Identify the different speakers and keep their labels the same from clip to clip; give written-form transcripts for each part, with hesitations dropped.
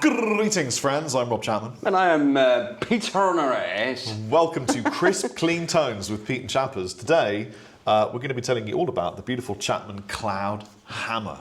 Speaker 1: Greetings, friends. I'm Rob Chapman.
Speaker 2: And I am Peter Honoré.
Speaker 1: Welcome to Crisp, Clean Tones with Pete and Chappers. Today, we're going to be telling you all about the beautiful Chapman Cloud Hammer.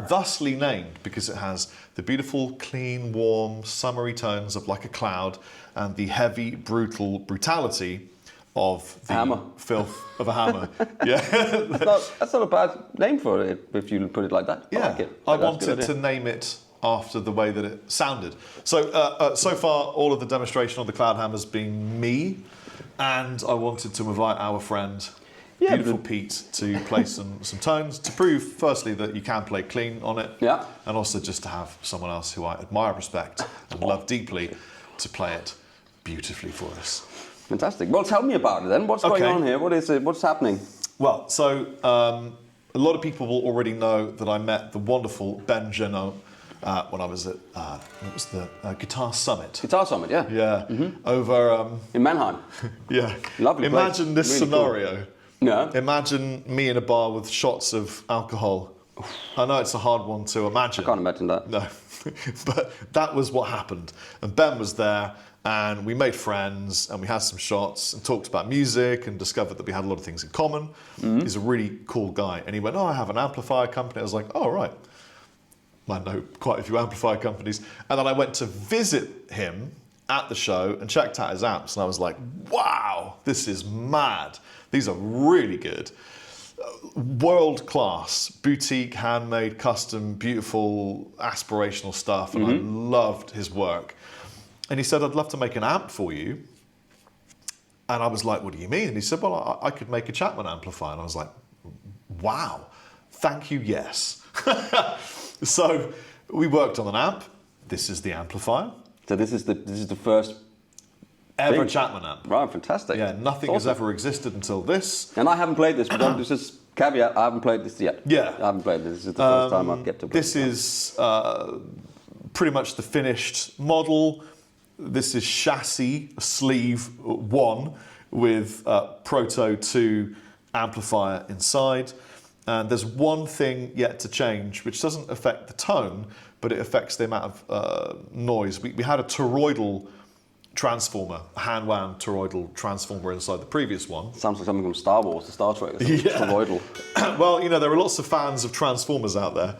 Speaker 1: Thusly named because it has the beautiful, clean, warm, summery tones of like a cloud and the heavy, brutality of the
Speaker 2: hammer.
Speaker 1: Filth of a hammer. Yeah,
Speaker 2: that's not a bad name for it if you put it like that.
Speaker 1: Yeah,
Speaker 2: I like it.
Speaker 1: I wanted to name it after the way that it sounded. So, so far, all of the demonstration on the Cloud Hammer's been me, and I wanted to invite our friend, beautiful Pete, to play some tones to prove, firstly, that you can play clean on it, and also just to have someone else who I admire, respect, and love deeply to play it beautifully for us.
Speaker 2: Fantastic. Well, tell me about it then. What's going on here? What is it? What's happening?
Speaker 1: Well, so a lot of people will already know that I met the wonderful Ben Genot when I was at what was the Guitar Summit.
Speaker 2: Guitar Summit, yeah.
Speaker 1: Yeah, over
Speaker 2: in Mannheim.
Speaker 1: Yeah,
Speaker 2: lovely.
Speaker 1: Imagine
Speaker 2: place.
Speaker 1: this
Speaker 2: really
Speaker 1: scenario.
Speaker 2: Cool. Yeah.
Speaker 1: Imagine me in a bar with shots of alcohol. I know it's a hard one to imagine.
Speaker 2: I can't imagine that.
Speaker 1: No, but that was what happened. And Ben was there, and we made friends, and we had some shots, and talked about music, and discovered that we had a lot of things in common. Mm-hmm. He's a really cool guy. And he went, "Oh, I have an amplifier company." I was like, "Oh, right. I know quite a few amplifier companies." And then I went to visit him at the show and checked out his amps, and I was like, "Wow, this is mad. These are really good. World-class, boutique, handmade, custom, beautiful, aspirational stuff." And I loved his work. And he said, "I'd love to make an amp for you." And I was like, "What do you mean?" And he said, "Well, I could make a Chapman amplifier." And I was like, "Wow, thank you, yes." So we worked on an amp. This is the amplifier.
Speaker 2: So this is the first
Speaker 1: ever Chapman amp.
Speaker 2: Right, fantastic.
Speaker 1: Yeah, nothing has ever existed until this.
Speaker 2: And I haven't played this, but this is caveat, I haven't played this yet.
Speaker 1: Yeah.
Speaker 2: I haven't played this. This is the first time I've get to play
Speaker 1: this. This is pretty much the finished model. This is chassis sleeve 1 with Proto 2 amplifier inside. And there's one thing yet to change, which doesn't affect the tone, but it affects the amount of noise. We had a toroidal transformer, a hand-wound toroidal transformer inside the previous one.
Speaker 2: Sounds like something from Star Wars, the Star Trek.
Speaker 1: Yeah.
Speaker 2: Toroidal.
Speaker 1: Well, you know, there are lots of fans of Transformers out there.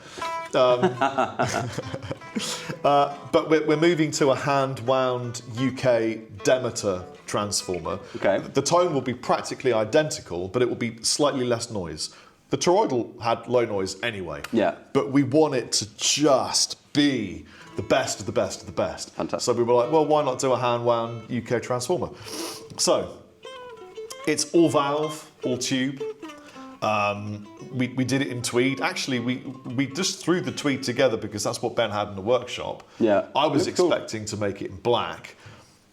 Speaker 1: But we're moving to a hand-wound UK Demeter transformer.
Speaker 2: Okay.
Speaker 1: The tone will be practically identical, but it will be slightly less noise. The toroidal had low noise anyway.
Speaker 2: Yeah.
Speaker 1: But we want it to just be the best of the best of the best.
Speaker 2: Fantastic.
Speaker 1: So we were like, well, why not do a hand-wound UK transformer? So it's all valve, all tube. We did it in tweed. Actually, we just threw the tweed together because that's what Ben had in the workshop.
Speaker 2: Yeah.
Speaker 1: I was
Speaker 2: Looks cool.
Speaker 1: expecting to make it in black,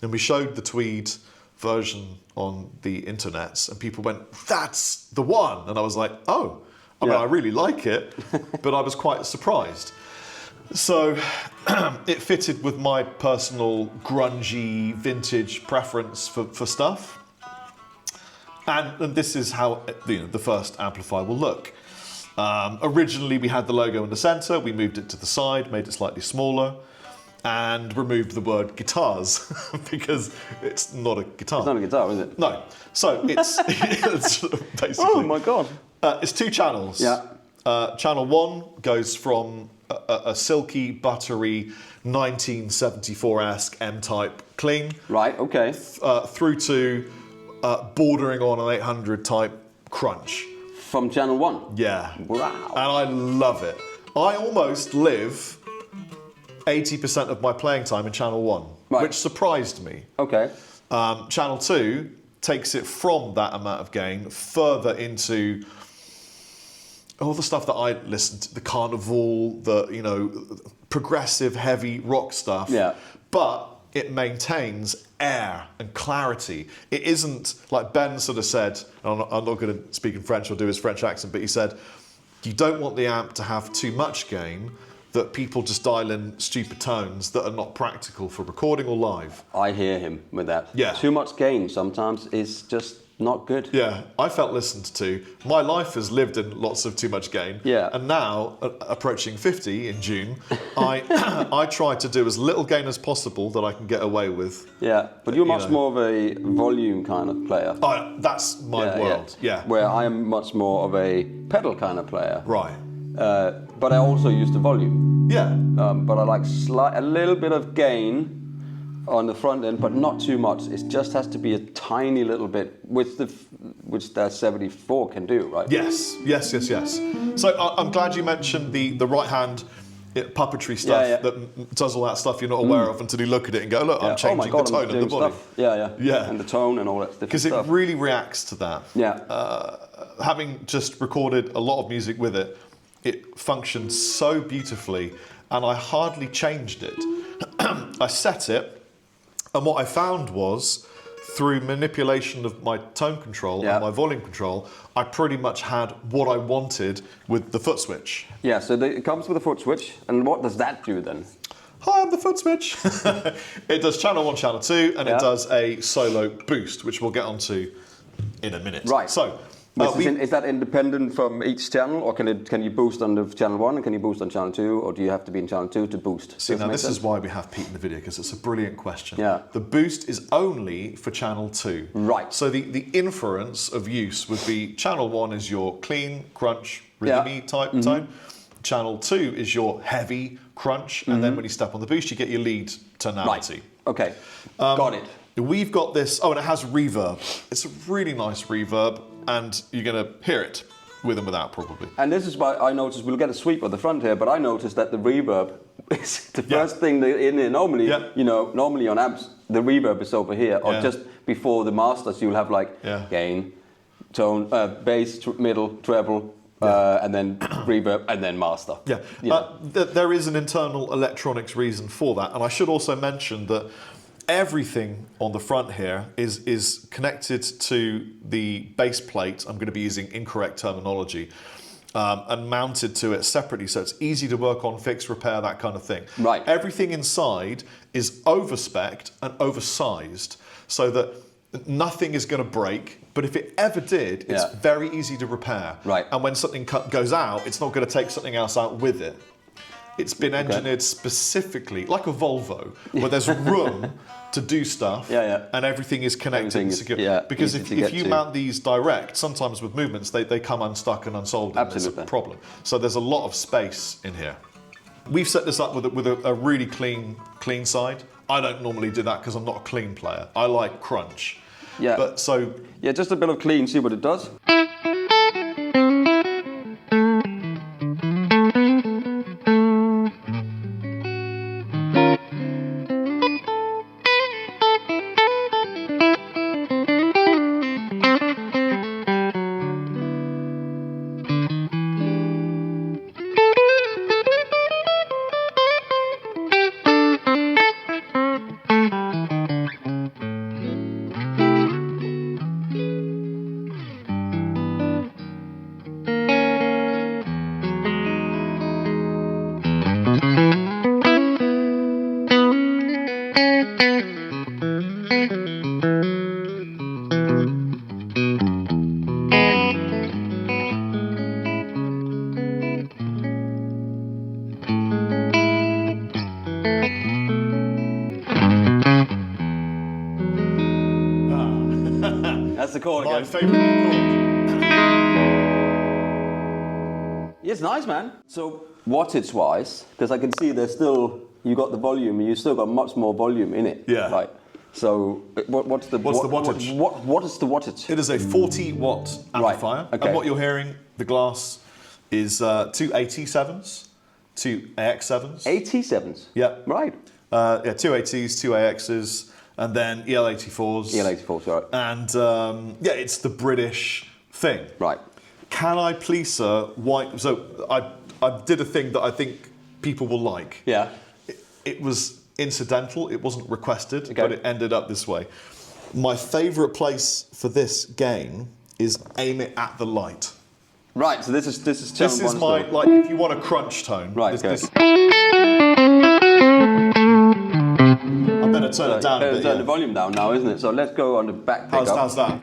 Speaker 1: and we showed the tweed version on the internets, and people went, "That's the one," and I was like, "Oh, I mean, I really like it," but I was quite surprised. So it fitted with my personal grungy vintage preference for stuff. And this is how the first amplifier will look. Originally, we had the logo in the center. We moved it to the side, made it slightly smaller, and removed the word guitars because it's not a guitar.
Speaker 2: It's not a guitar, is it?
Speaker 1: No. So it's, it's basically...
Speaker 2: Oh, my God.
Speaker 1: It's 2 channels.
Speaker 2: Yeah.
Speaker 1: Channel 1 goes from a silky, buttery, 1974-esque M-type clean.
Speaker 2: Right, okay.
Speaker 1: Through to bordering on an 800 type crunch.
Speaker 2: From channel 1?
Speaker 1: Yeah.
Speaker 2: Wow.
Speaker 1: And I love it. I almost live 80% of my playing time in channel 1,
Speaker 2: right.
Speaker 1: which surprised me.
Speaker 2: Okay.
Speaker 1: Channel 2 takes it from that amount of gain further into all the stuff that I listened to, the carnival, the progressive heavy rock stuff.
Speaker 2: Yeah.
Speaker 1: But it maintains air and clarity. It isn't, like Ben sort of said, and I'm not going to speak in French or do his French accent, but he said, you don't want the amp to have too much gain, that people just dial in stupid tones that are not practical for recording or live.
Speaker 2: I hear him with that.
Speaker 1: Yeah.
Speaker 2: Too much gain sometimes is just not good.
Speaker 1: Yeah, I felt listened to. My life has lived in lots of too much gain.
Speaker 2: Yeah.
Speaker 1: And now, approaching 50 in June, I try to do as little gain as possible that I can get away with.
Speaker 2: Yeah, but you're much more of a volume kind of player.
Speaker 1: That's my world, yeah.
Speaker 2: Where I am much more of a pedal kind of player.
Speaker 1: Right.
Speaker 2: But I also use the volume.
Speaker 1: Yeah.
Speaker 2: But I like a little bit of gain on the front end, but not too much. It just has to be a tiny little bit, which that 74 can do, right?
Speaker 1: Yes. So I'm glad you mentioned the right hand puppetry stuff that does all that stuff you're not aware of until you look at it and go, look, I'm changing the tone of the body.
Speaker 2: Yeah. And the tone and all that stuff.
Speaker 1: Because it really reacts to that.
Speaker 2: Yeah.
Speaker 1: Having just recorded a lot of music with it, it functions so beautifully, and I hardly changed it. I set it, and what I found was, through manipulation of my tone control and my volume control, I pretty much had what I wanted with the foot switch.
Speaker 2: Yeah, so it comes with a foot switch, and what does that do then?
Speaker 1: Hi, I'm the foot switch. It does channel 1, channel 2, and it does a solo boost, which we'll get onto in a minute.
Speaker 2: Right.
Speaker 1: So,
Speaker 2: is that independent from each channel, or can you boost on the channel 1 and can you boost on channel 2, or do you have to be in channel 2 to boost?
Speaker 1: See, now this is why we have Pete in the video, because it's a brilliant question.
Speaker 2: Yeah.
Speaker 1: The boost is only for channel 2.
Speaker 2: Right.
Speaker 1: So the inference of use would be channel 1 is your clean, crunch, rhythmy type tone. Channel 2 is your heavy crunch, and then when you step on the boost, you get your lead tonality.
Speaker 2: Right. Okay. Got it.
Speaker 1: We've got this, and it has reverb. It's a really nice reverb, and you're going to hear it with and without, probably.
Speaker 2: And this is why I noticed, we'll get a sweep at the front here, but I noticed that the reverb is the first thing in there. Normally, normally on amps, the reverb is over here, or just before the masters, you'll have like gain, tone, bass, middle, treble, and then reverb, and then master.
Speaker 1: Yeah, there is an internal electronics reason for that, and I should also mention that everything on the front here is connected to the base plate. I'm going to be using incorrect terminology, and mounted to it separately, so it's easy to work on, fix, repair, that kind of thing.
Speaker 2: Right.
Speaker 1: Everything inside is overspec'd and oversized, so that nothing is going to break. But if it ever did, it's very easy to repair.
Speaker 2: Right.
Speaker 1: And when something goes out, it's not going to take something else out with it. It's been engineered specifically, like a Volvo, where there's room to do stuff, and everything is connected and secure. Because if you mount these direct, sometimes with movements, they come unstuck and unsolved, and it's a problem. So there's a lot of space in here. We've set this up with a really clean side. I don't normally do that because I'm not a clean player. I like crunch.
Speaker 2: Yeah.
Speaker 1: But so
Speaker 2: just a bit of clean, see what it does. That's the chord again.
Speaker 1: my favourite chord.
Speaker 2: Yeah, it's nice, man. So wattage-wise, because I can see there's still, you got the volume, and you still got much more volume in it.
Speaker 1: Yeah.
Speaker 2: Right. So what's the
Speaker 1: wattage?
Speaker 2: What is the wattage?
Speaker 1: It is a 40-watt amplifier,
Speaker 2: Right, okay.
Speaker 1: and what you're hearing, the glass, is two AT7s, two AX7s.
Speaker 2: AT7s?
Speaker 1: Yeah.
Speaker 2: Right.
Speaker 1: Two ATs, two AXs, and then EL84s.
Speaker 2: EL84, sorry.
Speaker 1: And it's the British thing.
Speaker 2: Right.
Speaker 1: Can I please, sir, so I did a thing that I think people will like.
Speaker 2: Yeah.
Speaker 1: It was incidental, it wasn't requested,
Speaker 2: Okay.
Speaker 1: but it ended up this way. My favourite place for this gain is aim it at the light.
Speaker 2: Right, so this is
Speaker 1: This is my, like, if you want a crunch tone.
Speaker 2: Right,
Speaker 1: I better turn it down a bit,
Speaker 2: turn the volume down now, isn't it? So let's go on the back pickup.
Speaker 1: How's that?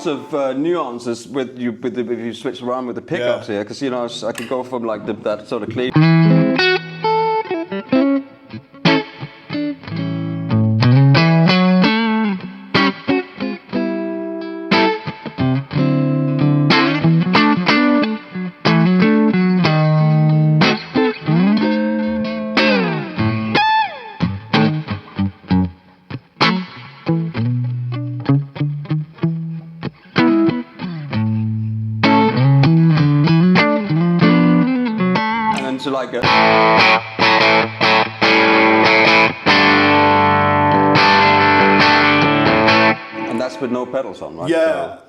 Speaker 2: Of nuances if you switch around with the pickups here, because you know I could go from like that sort of clean. To like a and that's with no pedals on, right?
Speaker 1: Yeah,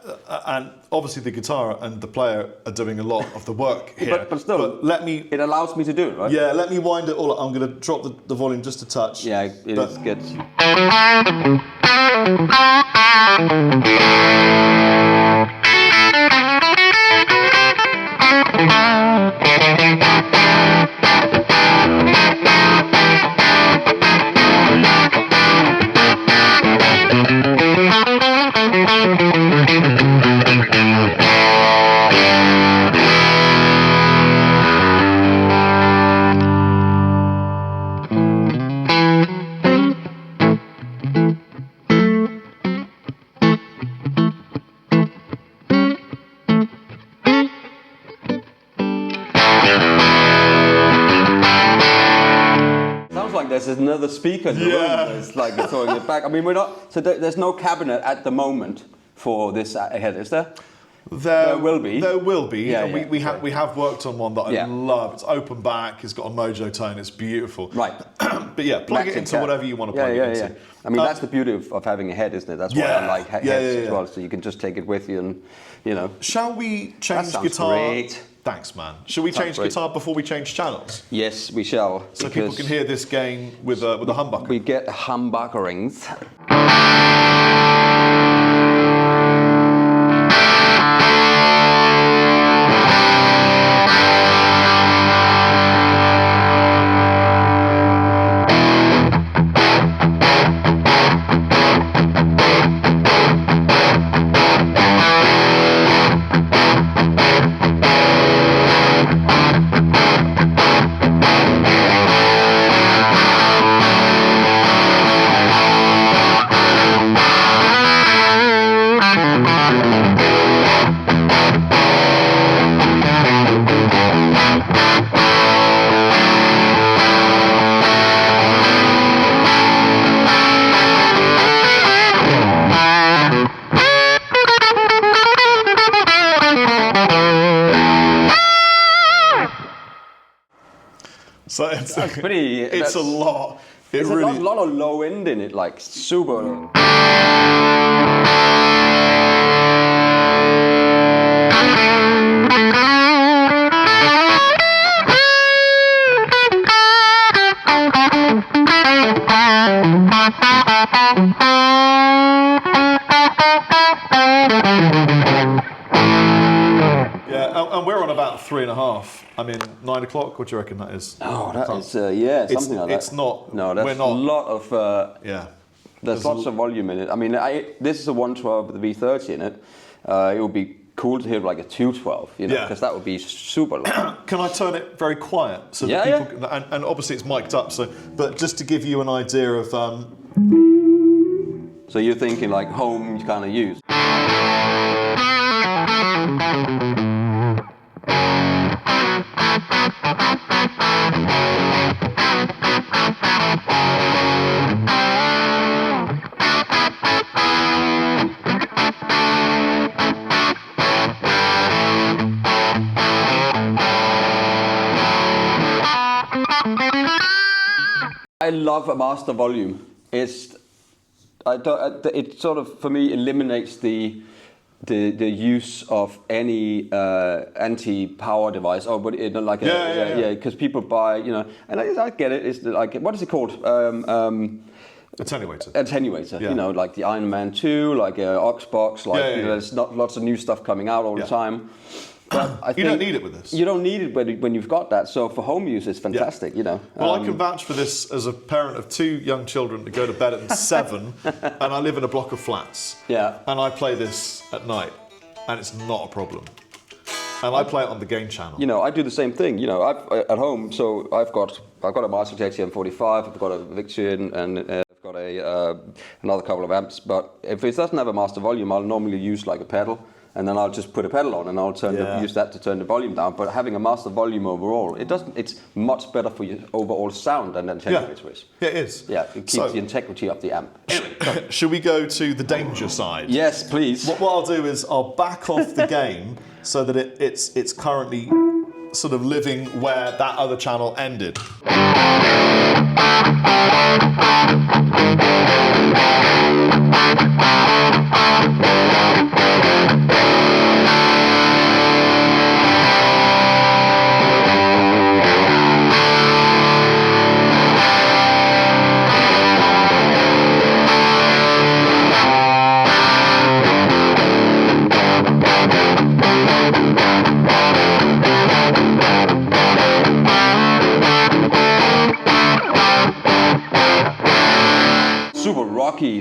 Speaker 1: and obviously the guitar and the player are doing a lot of the work here.
Speaker 2: but still,
Speaker 1: it
Speaker 2: allows me to do it, right?
Speaker 1: Yeah, let me wind it all up. I'm going to drop the volume just a touch.
Speaker 2: Yeah, it is good. There's another speaker in the room. It's like you're throwing it back. I mean, we're not. So there's no cabinet at the moment for this head, is there? There will be.
Speaker 1: There will be.
Speaker 2: Yeah,
Speaker 1: and we have worked on one that I love. It's open back. It's got a mojo tone. It's beautiful.
Speaker 2: Right.
Speaker 1: But yeah, plug it into whatever you want to plug it into.
Speaker 2: Yeah. I mean, that's the beauty of having a head, isn't it? That's why I like heads as well. So you can just take it with you, and you know.
Speaker 1: Shall we change guitar?
Speaker 2: Great.
Speaker 1: Thanks, man. Shall we change guitar before we change channels?
Speaker 2: Yes, we shall.
Speaker 1: So people can hear this game with a humbucker.
Speaker 2: We get humbuckerings.
Speaker 1: So it's
Speaker 2: pretty.
Speaker 1: It's a lot.
Speaker 2: There's a lot of low end in it, like super.
Speaker 1: Yeah, and we're on about 3.5. I mean, 9 o'clock. What do you reckon that is?
Speaker 2: Oh, that is something like that.
Speaker 1: It's not.
Speaker 2: No, that's a lot of.
Speaker 1: Yeah.
Speaker 2: There's lots of volume in it. I mean, this is a 112 with a V30 in it. It would be cool to hear like a 212, you know, because that would be super loud.
Speaker 1: Can I turn it very quiet so that people? And obviously it's mic'd up. So, but just to give you an idea of
Speaker 2: So you're thinking like home kind of use. I love a master volume. It sort of for me eliminates the use of any anti-power device or because people buy, you know, and I get it. It's like, what is it called?
Speaker 1: Attenuator.
Speaker 2: Attenuator. You know, like the Iron Man 2, like Oxbox, like there's not lots of new stuff coming out all the time. But I think
Speaker 1: you don't need it with this.
Speaker 2: You don't need it when you've got that. So for home use, it's fantastic. You know.
Speaker 1: Well, I can vouch for this as a parent of 2 young children that go to bed at 7, and I live in a block of flats.
Speaker 2: Yeah.
Speaker 1: And I play this at night, and it's not a problem. And I play it on the game channel.
Speaker 2: You know, I do the same thing. You know, at home. So I've got a Master TM45. I've got a Victron, and I've got another couple of amps. But if it doesn't have a master volume, I'll normally use like a pedal. And then I'll just put a pedal on, and I'll use that to turn the volume down. But having a master volume overall, it's much better for your overall sound than an attenuator is.
Speaker 1: Yeah, it is.
Speaker 2: Yeah, it keeps the integrity of the amp. Anyway,
Speaker 1: should we go to the danger side?
Speaker 2: Yes, please.
Speaker 1: What I'll do is I'll back off the game so that it's currently sort of living where that other channel ended.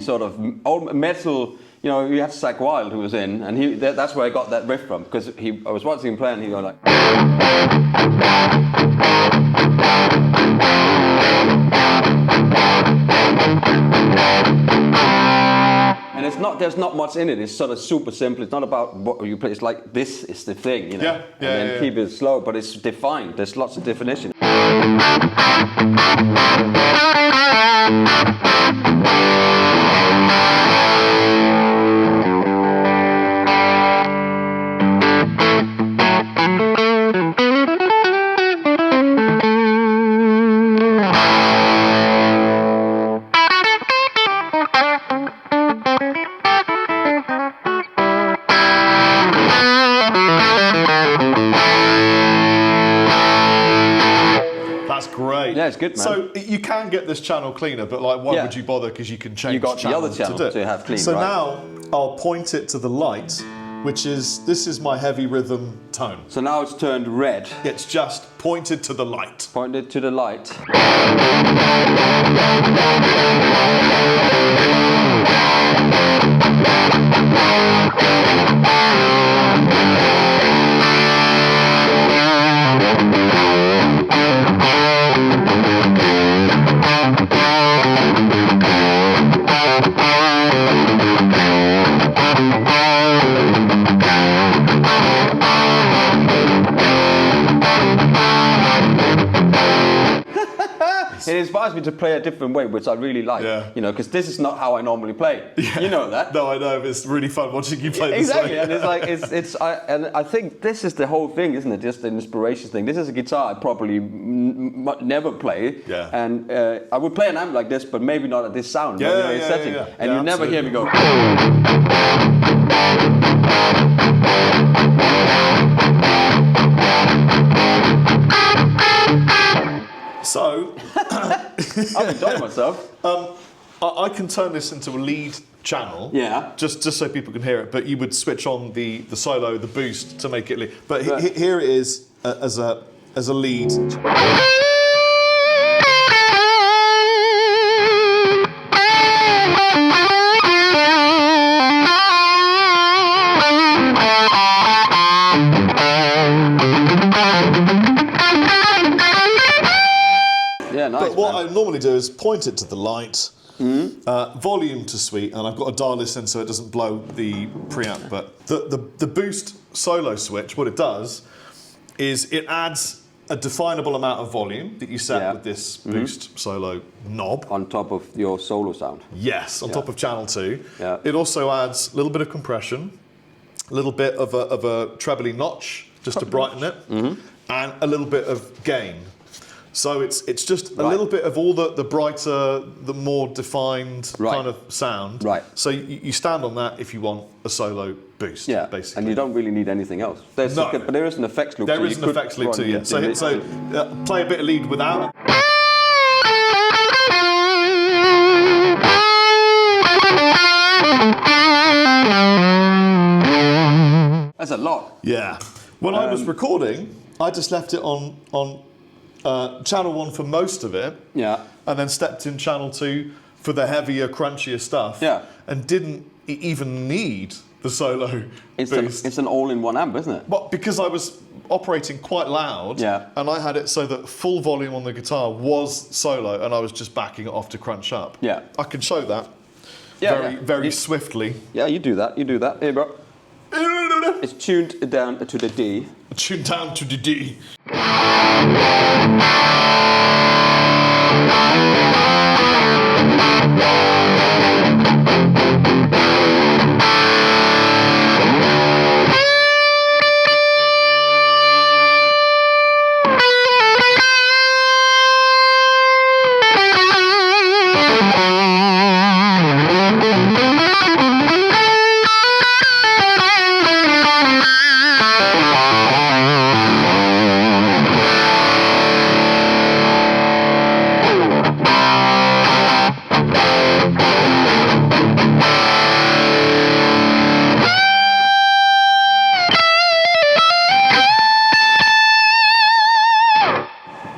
Speaker 2: Sort of old metal, you know. You had Zach Wilde who was in, and that's where I got that riff from, because I was watching him play, and he was like, and there's not much in it. It's sort of super simple. It's not about what you play. It's like, this is the thing, you know. Keep it slow, but it's defined. There's lots of definition. Yeah, it's good, man.
Speaker 1: So you can get this channel cleaner, but like, why would you bother? Because you can change.
Speaker 2: You got the other channel to have clean.
Speaker 1: So now I'll point it to the light, which is, this is my heavy rhythm tone.
Speaker 2: So now it's turned red.
Speaker 1: It's just pointed to the light.
Speaker 2: Pointed to the light. It inspires me to play a different way, which I really like. You know, because this is not how I normally play. You know that.
Speaker 1: No, I know. But it's really fun watching you play this
Speaker 2: exactly,
Speaker 1: way.
Speaker 2: And it's like and I think this is the whole thing, isn't it? Just an inspiration thing. This is a guitar I probably never play. And I would play an amp like this, but maybe not at this sound. Setting. And you never hear me go.
Speaker 1: So,
Speaker 2: I'm enjoying myself.
Speaker 1: I can turn this into a lead channel. Just so people can hear it. But you would switch on the solo, the boost to make it lead. But here it is as a lead.
Speaker 2: Nice,
Speaker 1: but what I normally do is point it to the light, volume to sweet, and I've got to dial this in so it doesn't blow the preamp. But the boost solo switch, what it does is it adds a definable amount of volume that you set with this boost solo knob.
Speaker 2: On top of your solo sound.
Speaker 1: Yes, on top of channel 2.
Speaker 2: Yeah.
Speaker 1: It also adds a little bit of compression, a little bit of a trebly notch just to brighten it, and a little bit of gain. So it's just a little bit of all the brighter, the more defined kind of sound.
Speaker 2: Right.
Speaker 1: So you stand on that if you want a solo boost, basically.
Speaker 2: And you don't really need anything else. But there is an effects loop.
Speaker 1: There is an effects loop too, yeah. So play a bit of lead without.
Speaker 2: That's a lot.
Speaker 1: Yeah. When I was recording, I just left it on channel 1 for most of it.
Speaker 2: Yeah.
Speaker 1: And then stepped in channel 2 for the heavier, crunchier stuff.
Speaker 2: Yeah.
Speaker 1: And didn't even need the solo boost.
Speaker 2: It's an all-in-one amp, isn't it?
Speaker 1: But because I was operating quite loud, and I had it so that full volume on the guitar was solo, and I was just backing it off to crunch up.
Speaker 2: Yeah.
Speaker 1: I can show that very swiftly.
Speaker 2: Yeah, you do that. Here, bro. It's tuned down to the D.
Speaker 1: Tuned down to the D.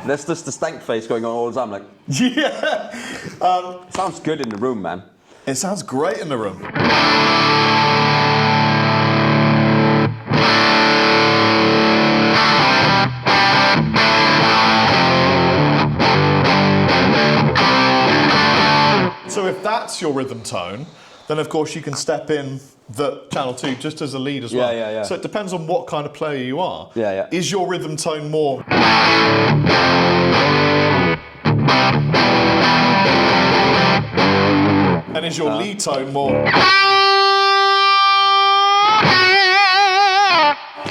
Speaker 2: That's just the stank face going on all the time, like.
Speaker 1: Yeah.
Speaker 2: Sounds good in the room, man.
Speaker 1: It sounds great in the room. So if that's your rhythm tone, then of course you can step in the channel 2 just as a lead as well.
Speaker 2: Yeah.
Speaker 1: So it depends on what kind of player you are.
Speaker 2: Yeah.
Speaker 1: Is your rhythm tone more... And is your lead tone more...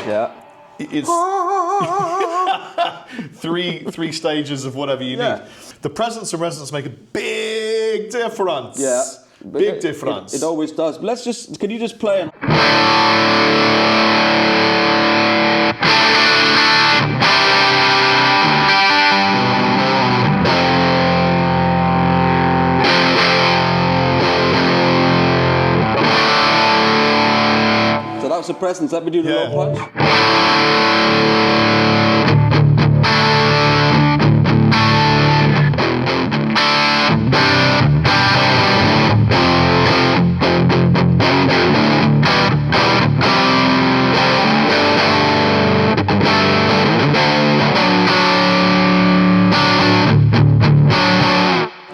Speaker 2: Yeah.
Speaker 1: It's three stages of whatever you need. The presence and resonance make a big difference.
Speaker 2: Yeah.
Speaker 1: Big difference.
Speaker 2: It always does. But can you just play an... So that was the presence. Let me do the low punch.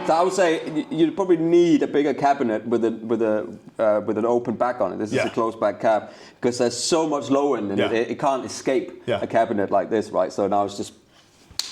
Speaker 2: I would say you'd probably need a bigger cabinet with an open back on it. This is a closed back cab because there's so much low end in it. It can't escape a cabinet like this, right? So now it's just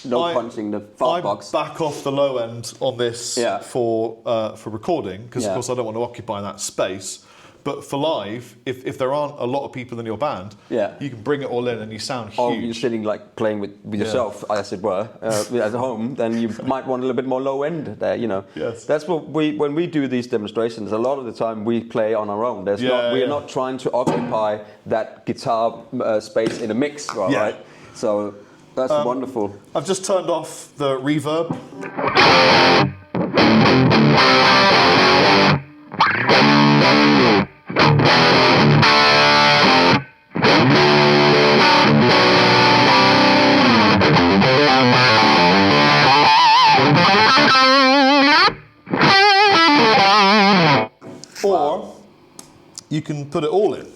Speaker 2: punching the fart box.
Speaker 1: I back off the low end on this for recording because of course I don't want to occupy that space. But for live, if there aren't a lot of people in your band, you can bring it all in and you sound huge.
Speaker 2: Or you're sitting like playing with yourself, as it were, at home, then you might want a little bit more low end there, you know.
Speaker 1: Yes.
Speaker 2: That's what when we do these demonstrations, a lot of the time we play on our own. We're not trying to occupy that guitar space in a mix, right? So that's wonderful.
Speaker 1: I've just turned off the reverb. Or you can put it all in.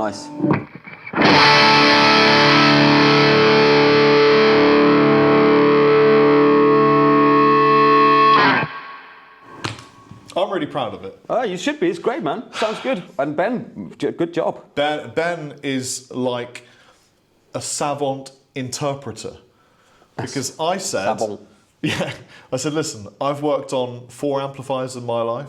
Speaker 2: nice.
Speaker 1: I'm really proud of it.
Speaker 2: Oh, you should be. It's great, man. Sounds good. And Ben, good job.
Speaker 1: Ben is like a savant interpreter. Because I said, I said, listen, I've worked on 4 amplifiers in my life.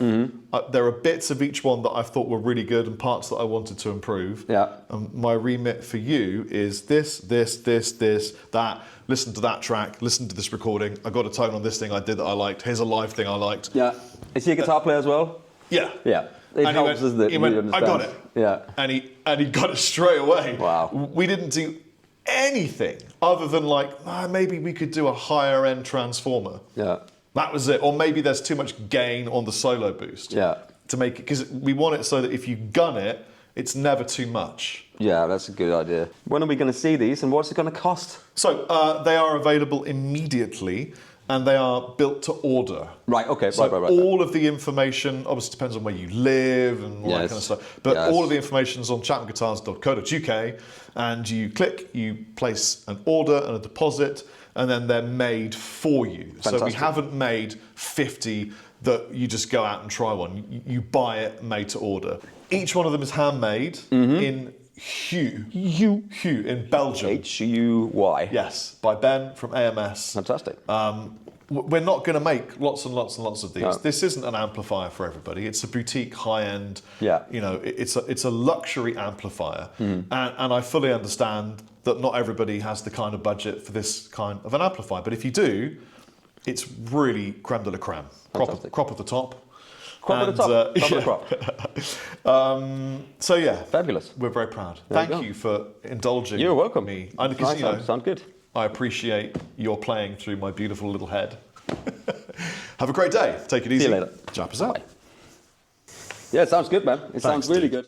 Speaker 1: There are bits of each one that I've thought were really good and parts that I wanted to improve.
Speaker 2: Yeah.
Speaker 1: And my remit for you is this, that. Listen to that track, listen to this recording. I got a tone on this thing I did that I liked. Here's a live thing I liked.
Speaker 2: Yeah. Is he a guitar player as well?
Speaker 1: Yeah.
Speaker 2: Yeah. It helps, doesn't it?
Speaker 1: He went, I got it.
Speaker 2: Yeah.
Speaker 1: And he got it straight away.
Speaker 2: Wow.
Speaker 1: We didn't do anything other than like, maybe we could do a higher end transformer.
Speaker 2: Yeah.
Speaker 1: That was it. Or maybe there's too much gain on the solo boost.
Speaker 2: Yeah.
Speaker 1: To make it, because we want it so that if you gun it, it's never too much.
Speaker 2: Yeah, that's a good idea. When are we going to see these and what's it going to cost?
Speaker 1: So they are available immediately and they are built to order.
Speaker 2: Right, okay,
Speaker 1: so
Speaker 2: right.
Speaker 1: all of the information, obviously depends on where you live and all that kind of stuff, but all of the information is on chapmanguitars.co.uk and you click, you place an order and a deposit and then they're made for you.
Speaker 2: Fantastic.
Speaker 1: So we haven't made 50 that you just go out and try one. You buy it made to order. Each one of them is handmade in Hue in Belgium.
Speaker 2: H-U-Y.
Speaker 1: Yes, by Ben from AMS.
Speaker 2: Fantastic.
Speaker 1: We're not going to make lots and lots and lots of these.
Speaker 2: No.
Speaker 1: This isn't an amplifier for everybody. It's a boutique, high-end.
Speaker 2: Yeah.
Speaker 1: You know, it's a luxury amplifier, and I fully understand that not everybody has the kind of budget for this kind of an amplifier. But if you do, it's really creme de la creme. Crop at the top.
Speaker 2: Crop at the top. Top of the crop.
Speaker 1: So yeah,
Speaker 2: fabulous.
Speaker 1: We're very proud.
Speaker 2: There
Speaker 1: Thank you for indulging.
Speaker 2: You're welcome.
Speaker 1: Me.
Speaker 2: Nice, sound good.
Speaker 1: I appreciate your playing through my beautiful little head. Have a great day. Take it easy.
Speaker 2: See you later.
Speaker 1: Chappers out.
Speaker 2: Yeah, it sounds good, man. It sounds really good.